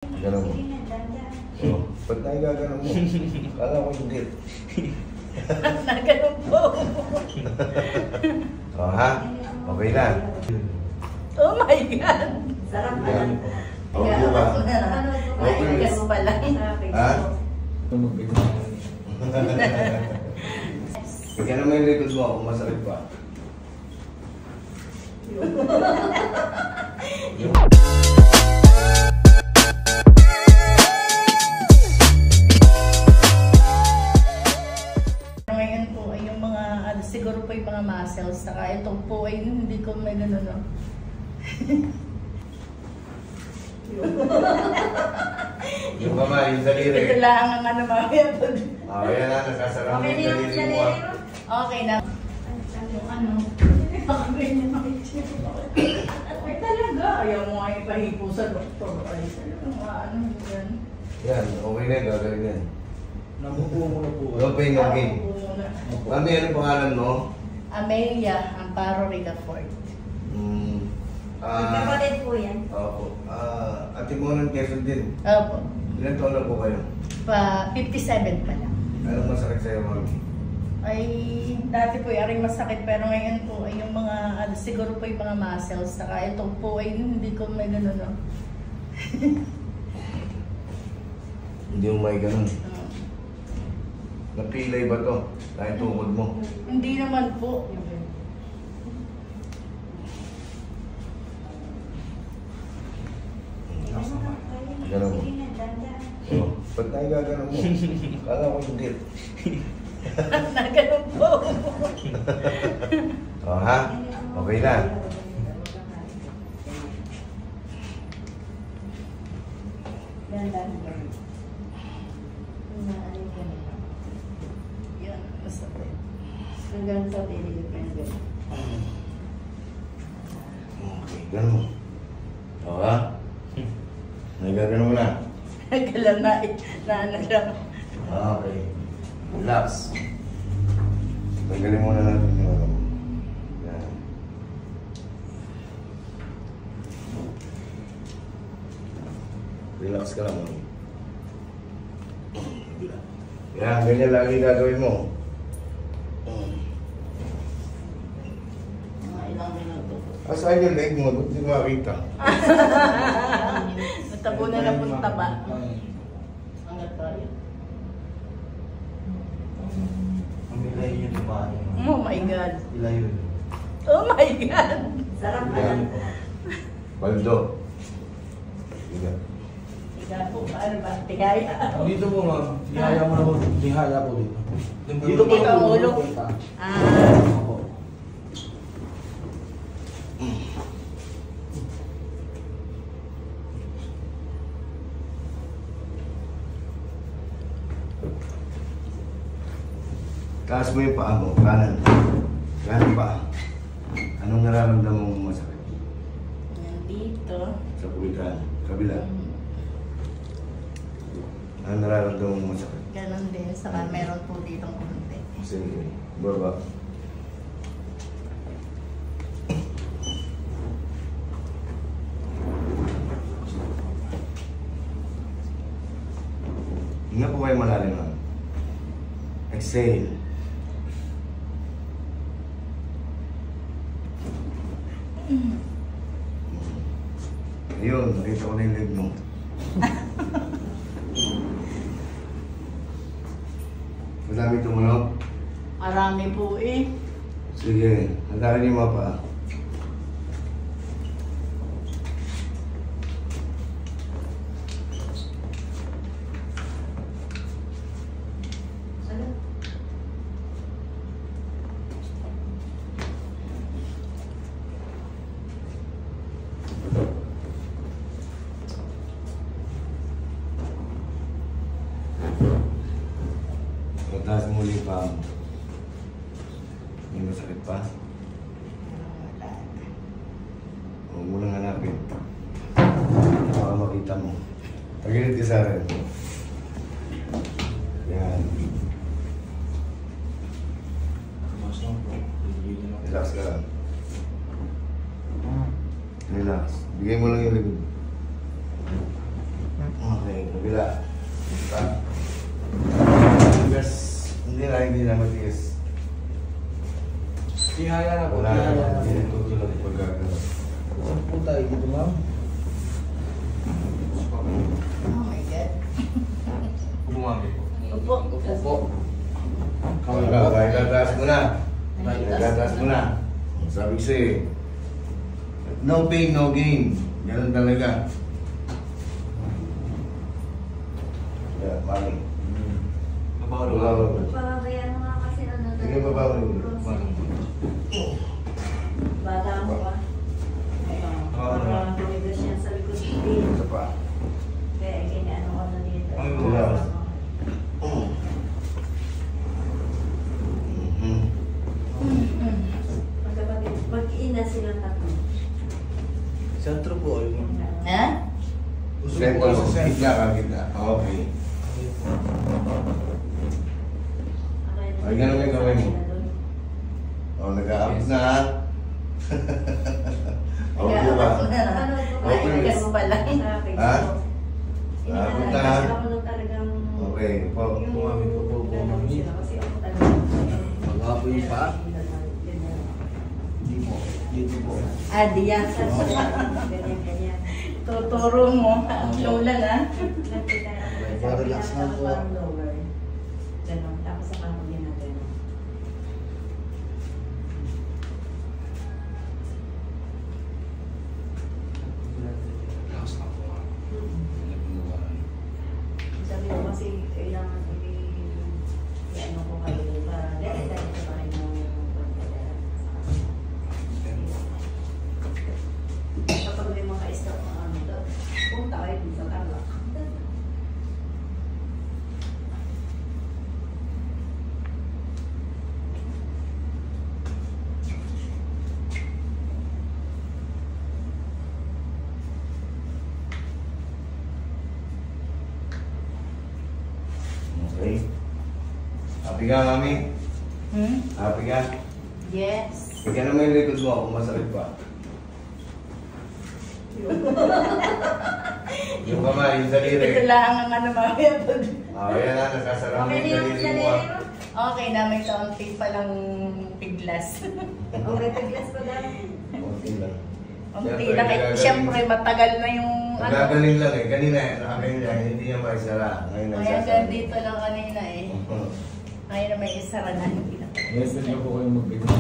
Ganun mo. Oh, ba't tayo gaganon mo? Kala ko hindi. Naganon po. Oh, ha? Okay na. Oh my God! Sarap pa Yan. lang. Oh, buka. Ganun pa lang. Ha? Kaya naman yung likod mo kung masakit pa. Ngayon po ay yung mga, siguro po yung mga muscles, saka ito po ay hindi ko may gano'n, no? Yung kamay, yung daliri. Ito lang ang ano mamaya po. Oh, yan na, nakasarap Okay yung na yung daliri mo. daliri mo? Okay na. Yung ano, ganyan ay talaga, ayaw mo nga ipahipo sa doktor. Ay talaga, ano yan. Yan, okay na, gagawin yan. Nabubuo mo na po. No pain, no gain. Ako muna. Mami, anong pangalan mo? Amelia Amparo Rigafort. Magkapatid po yan. Opo. Ate mo ng Quezon din. Opo. Ilan taon na po kayo? 57 pa lang. Anong masakit sa'yo, mami? Ay, dati po yung masakit pero ngayon po ay yung mga, siguro po yung mga muscles, saka ito po ay hindi ko may gano'n, no? Hindi mo may ganun. Napilay ba to? Dahil tukod mo. Hindi naman po. Ganun mo. Oh, ba't tayo gaganon mo? Kala ko hindi. Naganon po. Oh, ha? Okay na. Yan, masakit. Hanggang sa tinig pa yung gano'n. Okay, ganun mo. Oh, ha? Nagaganon mo na. Nagalam na, ano lang. Okay. Relax. Tanggalin muna natin yung ano. Yan. Relax ka lang, mami. Yan, ganyan lagi gagawin mo. Mga ilang minuto po. Asaan yung leg mo? Ba't di makita? Natabunan na po taba. Hanggat tayo. Ang ilayo yung tumahan. Oh my God. Ilayo. Oh my God. Sarap pa Yan. lang. Baldo. Yan. Tiga po, paano ba? Tigaya. Dito po ma'am, ihaya mo na po. Ihaya po dito. Dito po Dito ang ulo. punta. Opo. Taas mo yung paa mo, kanan. Kanan paa. Anong nararamdaman mo masakit? Yan dito. Sa puwitan. Kabila. Anong nararamdaman mo masakit? Ganon din. Saka meron po ditong konti. Sige. Baba. Hinga po kayo malalim lang. Exhale. Ayun, nakita ko na yung leg mo. Madami tumunog. Marami po eh. Sige, hanggang yung mga paa. Sarap. Taas mo ulit yung paa mo. May masakit pa? Wala na. Huwag mo lang hanapin. Baka makita mo. Tagilid ka sa akin. Yan. Mas lang po. Relax ka lang. Relax. Bigay mo lang yung likod. Tihaya na po. Wala Tihaya naman. na po. Hindi tutulog pag gagawin. Saan po tayo dito, ma'am? Oh my God. Bumami po. Upo. Opo. Kawin ka, kahit tataas mo na. Ay, Tataas mo na. Sabi ko sa'yo, no pain, no gain. Ganun talaga. Yeah, mami. Mabawal Bumaba. Pababayaan mo nga kasi ano. Sige, baba mo. Bata mo pa. Parang tumigas niya sa likod ng pin. Isa pa. Kaya kinaano ko na dito. Ay, wala. Mhm. Magkapatid, mag-ina silang tatlo. Sentro po. Ha? Gusto ko Sentro, po sa sentro. gitna ka, gitna. Okay. Ay, ganun yung gawin mo. Oh, nag-aabot na ha. Okay ba? Okay. Gas pa lang. Ha? Naabot na ha? Okay, po. Bumami po po, bumami. Magapo yung paa. Hindi po. Dito po. Ah, diyan. Tuturo mo. Ang lola na. Relax na po. Ganon. Tapos sa kampo niya na ganon. Lakas na po. Sabi ko kasi kailangan i-ano ko kayo para dahil-dahil pa rin yung pagkadala. Kapag may mga stop na ano doon, punta kayo dun sa Tarlac. Okay. Happy ka, mami? Hmm? Happy ka? Yes. Ikaw naman yung likod mo kung masakit pa. Yung kamay, yung daliri. Ito lang ang ano mamaya pag... Yan na, nasasarap Okay yung na yung daliri mo. daliri ah. mo? Okay na, may kaunti palang piglas. Okay, paglas pa daw. Okay lang. Kaunti na kahit siyempre matagal na yung ano. Nagagaling lang eh. Kanina, nakaganyan, hindi niya maisara. Ngayon, Kaya nagsasara. hanggang dito lang kanina eh. Ngayon na may isara na. Hindi na. Yes, pwede po kayong magbigay.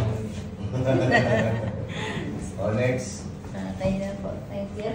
Oh, next. Tayo na po. Thank you.